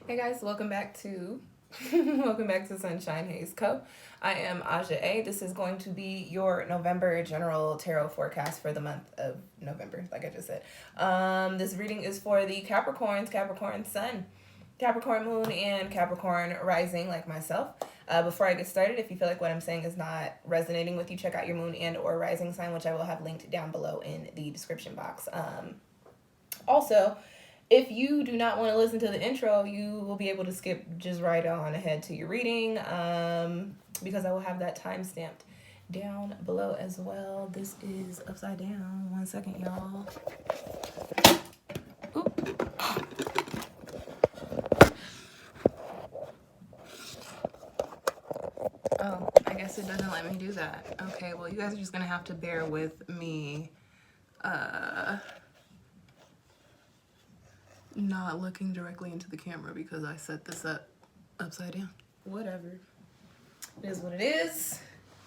Hey guys, welcome back to welcome back to SunshinehazeCo. I am Aja A. This is going to be your November general tarot forecast for the month of November, like I just said. This reading is for the Capricorns, Capricorn Sun, Capricorn Moon, and Capricorn Rising, like myself. Before I get started, if you feel like what I'm saying is not resonating with you, check out your Moon and or Rising sign, which I will have linked down below in the description box. Also, if you do not want to listen to the intro, you will be able to skip just right on ahead to your reading because I will have that time stamped down below as well. This is upside down. 1 second, y'all. Oop. Oh, I guess it doesn't let me do that. Okay, well, you guys are just going to have to bear with me not looking directly into the camera because I set this up upside down. Whatever. It is what it is.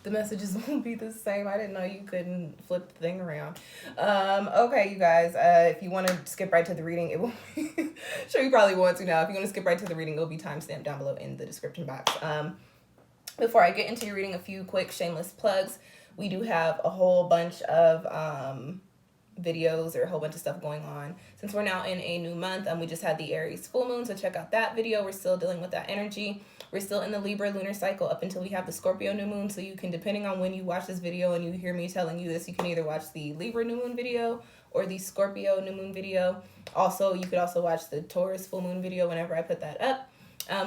The messages won't be the same. I didn't know you couldn't flip the thing around. Okay, you guys, if you want to skip right to the reading, it will be sure you probably want to now. If you want to skip right to the reading, it'll be timestamped down below in the description box. Before I get into your reading, a few quick shameless plugs. We do have a whole bunch of videos or a whole bunch of stuff going on since we're now in a new month. We just had the Aries full moon, so check out that video. We're still dealing with that energy. We're still in the Libra lunar cycle up until we have the Scorpio new moon, so you can, depending on when you watch this video and you hear me telling you this, you can either watch the Libra new moon video or the Scorpio new moon video. Also, you could also watch the Taurus full moon video whenever I put that up.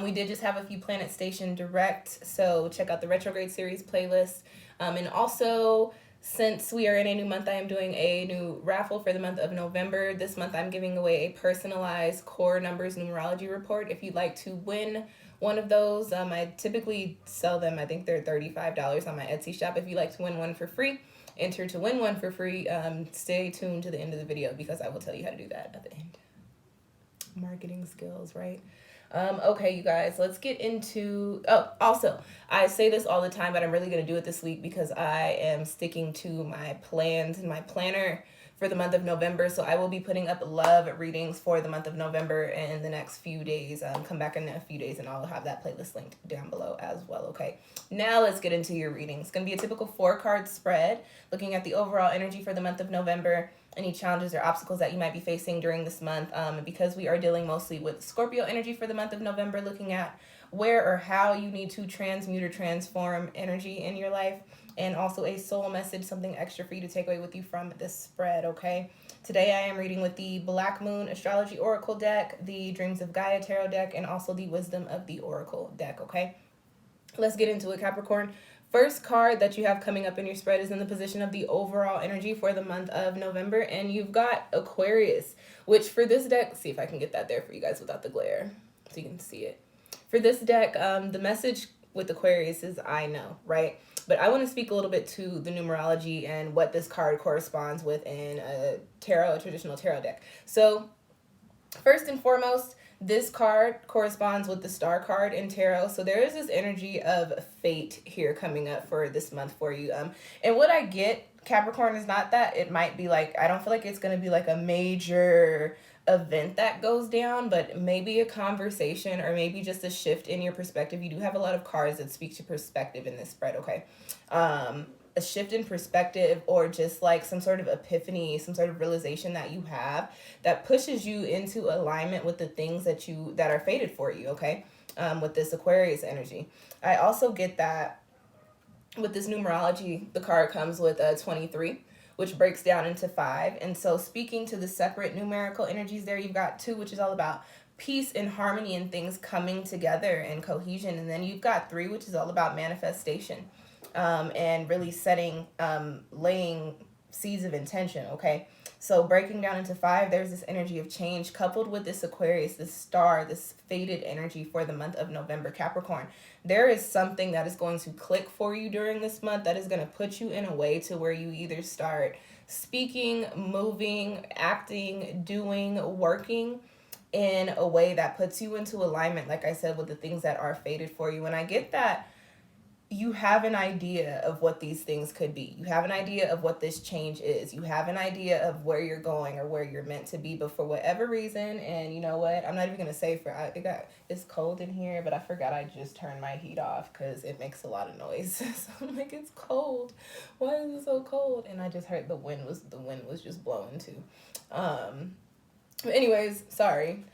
We did just have a few Planet Station Direct, so check out the Retrograde Series playlist. And also, since we are in a new month, I am doing a new raffle for the month of November. This month, I'm giving away a personalized core numbers numerology report. If you'd like to win one of those, I typically sell them. I think they're $35 on my Etsy shop. If you'd like to win one for free, enter to win one for free. Stay tuned to the end of the video because I will tell you how to do that at the end. Marketing skills, right? Okay, you guys, let's get into... Oh, also, I say this all the time, but I'm really going to do it this week because I am sticking to my plans and my planner for the month of November. So I will be putting up love readings for the month of November in the next few days. Come back in a few days and I'll have that playlist linked down below as well, okay? Now let's get into your reading. It's going to be a typical 4-card spread, looking at the overall energy for the month of November, any challenges or obstacles that you might be facing during this month. Because we are dealing mostly with Scorpio energy for the month of November, looking at where or how you need to transmute or transform energy in your life, and also a soul message, something extra for you to take away with you from this spread, okay? Today I am reading with the Black Moon Astrology Oracle deck, the Dreams of Gaia Tarot deck, and also the Wisdom of the Oracle deck, okay? Let's get into it, Capricorn. First card that you have coming up in your spread is in the position of the overall energy for the month of November, and you've got Aquarius, which for this deck, see if I can get that there for you guys without the glare so you can see it. For this deck, the message with Aquarius is I know, right? But I want to speak a little bit to the numerology and what this card corresponds with in a traditional tarot deck. So first and foremost, this card corresponds with the star card in tarot. So there is this energy of fate here coming up for this month for you. And what I get, Capricorn, is not that it might be like, I don't feel like it's going to be like a major event that goes down, but maybe a conversation or maybe just a shift in your perspective. You do have a lot of cards that speak to perspective in this spread, okay? A shift in perspective or just like some sort of epiphany, some sort of realization that you have that pushes you into alignment with the things that are fated for you, okay? With this Aquarius energy. I also get that with this numerology, the card comes with a 23, which breaks down into 5. And so speaking to the separate numerical energies there, you've got 2, which is all about peace and harmony and things coming together and cohesion. And then you've got 3, which is all about manifestation. And really laying seeds of intention, okay? So breaking down into 5, there's this energy of change coupled with this Aquarius, this star, this fated energy for the month of November, Capricorn. There is something that is going to click for you during this month that is going to put you in a way to where you either start speaking, moving, acting, doing, working in a way that puts you into alignment, like I said, with the things that are fated for you. And I get that you have an idea of what these things could be. You have an idea of what this change is. You have an idea of where you're going or where you're meant to be, but for whatever reason, and you know what? I'm not even gonna say it's cold in here, but I forgot I just turned my heat off because it makes a lot of noise. So I'm like, it's cold. Why is it so cold? And I just heard the wind was just blowing too. But anyways, sorry.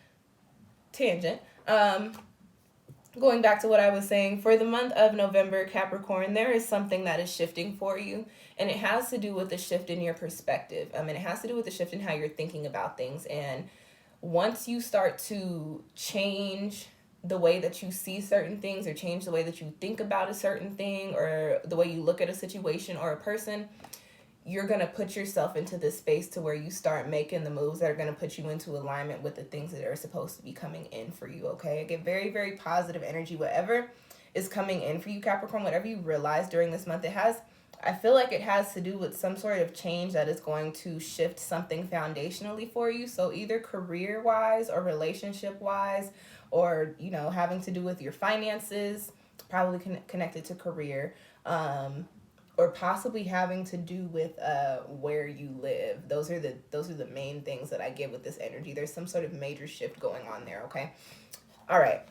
Tangent. Going back to what I was saying, for the month of November, Capricorn, there is something that is shifting for you, and it has to do with the shift in your perspective. And it has to do with the shift in how you're thinking about things. And once you start to change the way that you see certain things, or change the way that you think about a certain thing, or the way you look at a situation or a person, you're going to put yourself into this space to where you start making the moves that are going to put you into alignment with the things that are supposed to be coming in for you, okay? I get very, very positive energy. Whatever is coming in for you, Capricorn, whatever you realize during this month, I feel like it has to do with some sort of change that is going to shift something foundationally for you. So either career-wise or relationship-wise, or, having to do with your finances, probably connected to career, or possibly having to do with where you live. Those are the main things that I get with this energy. There's some sort of major shift going on there, okay? All right.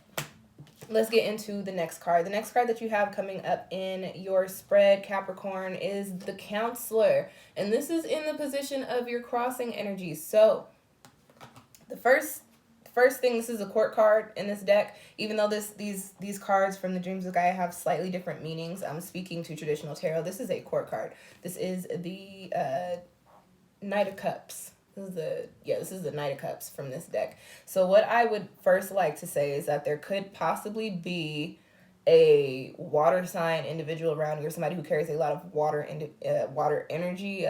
Let's get into the next card. The next card that you have coming up in your spread, Capricorn, is the Counselor. And this is in the position of your crossing energy. So the first thing, this is a court card in this deck. Even though these cards from the Dreams of Gaia have slightly different meanings, I'm speaking to traditional tarot. This is a court card. This is the Knight of Cups. This is the Knight of Cups from this deck. So what I would first like to say is that there could possibly be a water sign individual around you, or somebody who carries a lot of water energy,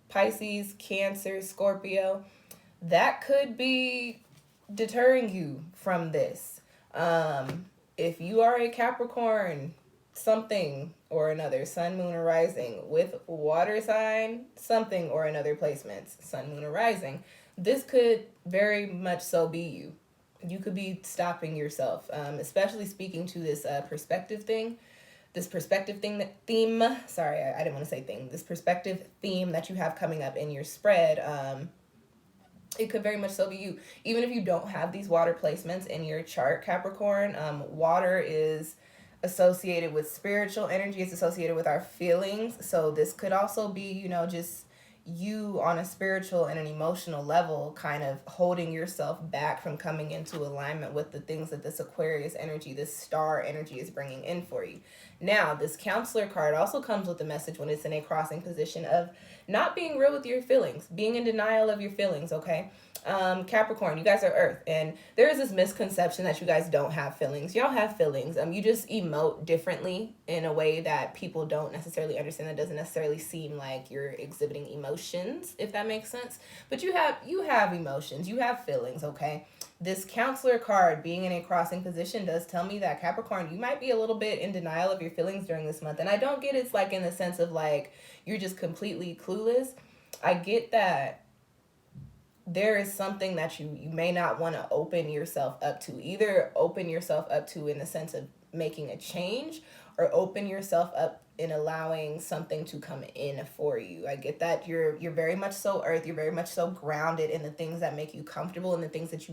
Pisces, Cancer, Scorpio. That could be deterring you from this. If you are a Capricorn, something or another, sun, moon, or rising, with water sign, something or another placements, sun, moon, or rising, this could very much so be you. You could be stopping yourself, especially speaking to this perspective theme. This perspective theme that you have coming up in your spread. It could very much so be you. Even if you don't have these water placements in your chart, Capricorn, water is associated with spiritual energy. It's associated with our feelings. So this could also be, just you on a spiritual and an emotional level, kind of holding yourself back from coming into alignment with the things that this Aquarius energy, this star energy is bringing in for you. Now, this Counselor card also comes with a message when it's in a crossing position of not being real with your feelings, being in denial of your feelings, okay? Capricorn, you guys are Earth, and there is this misconception that you guys don't have feelings. Y'all have feelings. You just emote differently in a way that people don't necessarily understand. That doesn't necessarily seem like you're exhibiting emotions, if that makes sense. But you have emotions. You have feelings, okay? This Counselor card being in a crossing position does tell me that, Capricorn, you might be a little bit in denial of your feelings during this month. And I don't get it's like in the sense of like you're just completely clueless. I get that there is something that you may not want to open yourself up to. Either open yourself up to in the sense of making a change, or open yourself up in allowing something to come in for you. I get that you're very much so Earth. You're very much so grounded in the things that make you comfortable and the things that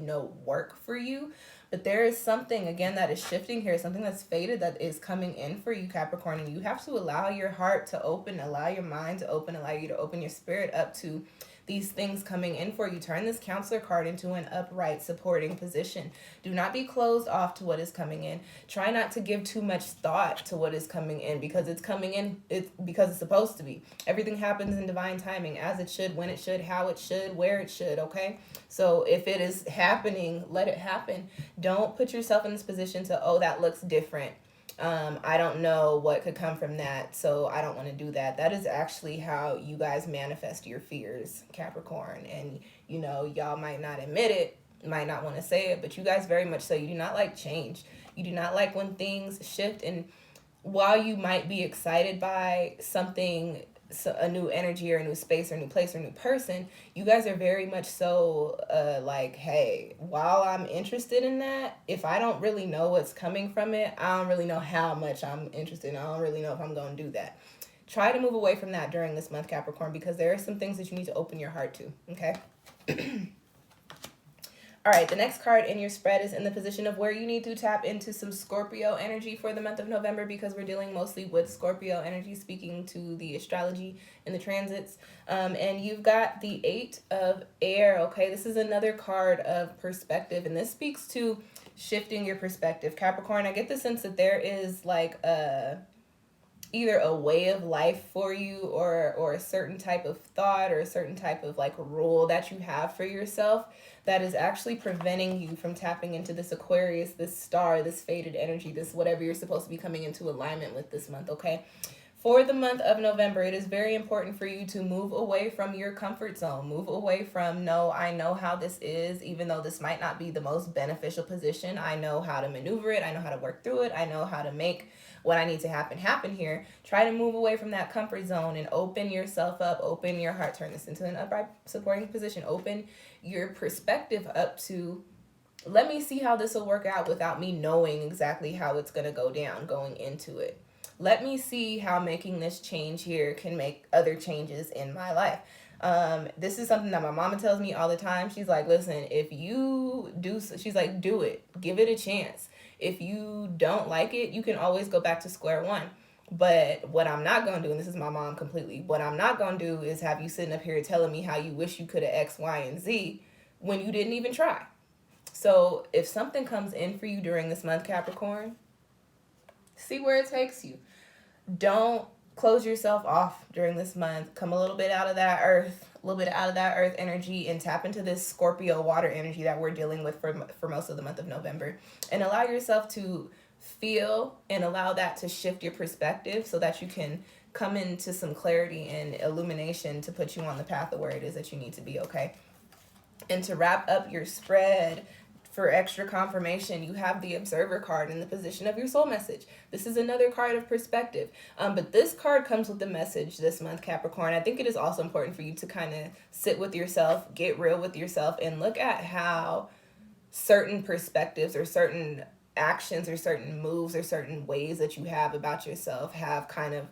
work for you. But there is something, again, that is shifting here, something that's faded that is coming in for you, Capricorn. And you have to allow your heart to open, allow your mind to open, allow you to open your spirit up to these things coming in for you. Turn this Counselor card into an upright, supporting position. Do not be closed off to what is coming in. Try not to give too much thought to what is coming in, because it's coming in because it's supposed to be. Everything happens in divine timing, as it should, when it should, how it should, where it should, okay? So if it is happening, let it happen. Don't put yourself in this position to, oh, that looks different. I don't know what could come from that, so I don't want to do that. That is actually how you guys manifest your fears, Capricorn. And, y'all might not admit it, might not want to say it, but you guys very much so. You do not like change. You do not like when things shift. And while you might be excited by something a new energy or a new space or a new place or a new person, you guys are very much so like, hey, while I'm interested in that, if I don't really know what's coming from it, I don't really know how much I'm interested. I don't really know if I'm going to do that. Try to move away from that during this month, Capricorn, because there are some things that you need to open your heart to, okay? All right, the next card in your spread is in the position of where you need to tap into some Scorpio energy for the month of November, because we're dealing mostly with Scorpio energy, speaking to the astrology and the transits. And you've got the 8 of Air, okay? This is another card of perspective, and this speaks to shifting your perspective. Capricorn, I get the sense that there is like either a way of life for you or a certain type of thought or a certain type of like rule that you have for yourself that is actually preventing you from tapping into this Aquarius, this star, this faded energy, this whatever you're supposed to be coming into alignment with this month, okay? For the month of November, it is very important for you to move away from your comfort zone. Move away from, no, I know how this is, even though this might not be the most beneficial position. I know how to maneuver it. I know how to work through it. I know how to make what I need to happen here. Try to move away from that comfort zone and open yourself up, open your heart, turn this into an upright supporting position, open your perspective up to, let me see how this will work out without me knowing exactly how it's going to go down going into it. Let me see how making this change here can make other changes in my life. This is something that my mama tells me all the time. She's like, listen, if you do, she's like, do it, give it a chance. If you don't like it, you can always go back to square one. But what I'm not going to do, and this is my mom completely, what I'm not going to do is have you sitting up here telling me how you wish you could have X, Y, and Z when you didn't even try. So if something comes in for you during this month, Capricorn, see where it takes you. Don't close yourself off during this month. Come a little bit out of that earth, energy, and tap into this Scorpio water energy that we're dealing with for most of the month of November. And allow yourself to feel and allow that to shift your perspective so that you can come into some clarity and illumination to put you on the path of where it is that you need to be, okay? And to wrap up your spread, for extra confirmation, you have the Observer card in the position of your soul message. This is another card of perspective. But this card comes with the message this month, Capricorn. I think it is also important for you to kind of sit with yourself, get real with yourself, and look at how certain perspectives or certain actions or certain moves or certain ways that you have about yourself have kind of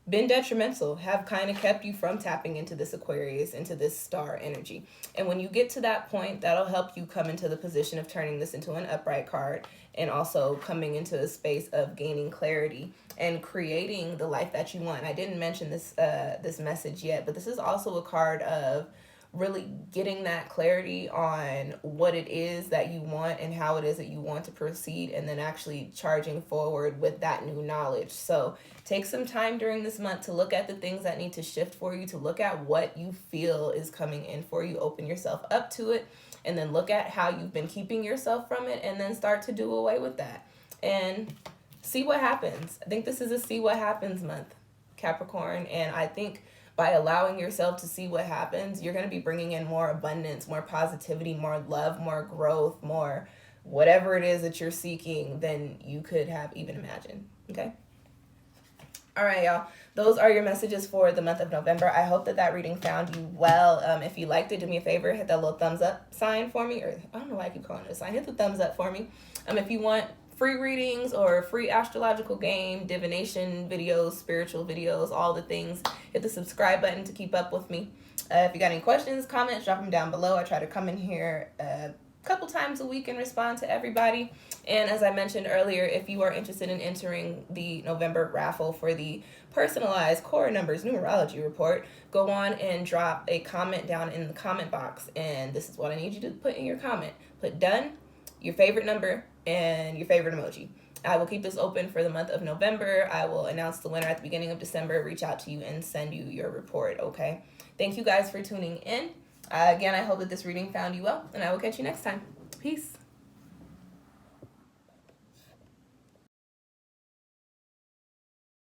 been detrimental, have kind of kept you from tapping into this Aquarius, into this star energy. And when you get to that point, that'll help you come into the position of turning this into an upright card and also coming into a space of gaining clarity and creating the life that you want. I didn't mention this message yet, but this is also a card of really getting that clarity on what it is that you want and how it is that you want to proceed, and then actually charging forward with that new knowledge. So take some time during this month to look at the things that need to shift for you, to look at what you feel is coming in for you, open yourself up to it, and then look at how you've been keeping yourself from it, and then start to do away with that and see what happens. I think this is a see what happens month, Capricorn, and I think by allowing yourself to see what happens, you're going to be bringing in more abundance, more positivity, more love, more growth, more whatever it is that you're seeking than you could have even imagined. Okay? All right, y'all. Those are your messages for the month of November. I hope that reading found you well. If you liked it, do me a favor, hit that little thumbs up sign for me. Or I don't know why I keep calling it a sign. Hit the thumbs up for me. If you want free readings or free astrological game, divination videos, spiritual videos, all the things, hit the subscribe button to keep up with me. If you got any questions, comments, drop them down below. I try to come in here a couple times a week and respond to everybody. And as I mentioned earlier, if you are interested in entering the November raffle for the personalized core numbers numerology report, go on and drop a comment down in the comment box. And this is what I need you to put in your comment. Put done, your favorite number, and your favorite emoji. I will keep this open for the month of November. I will announce the winner at the beginning of December, reach out to you, and send you your report, okay? Thank you guys for tuning in. Again, I hope that this reading found you well, and I will catch you next time. Peace.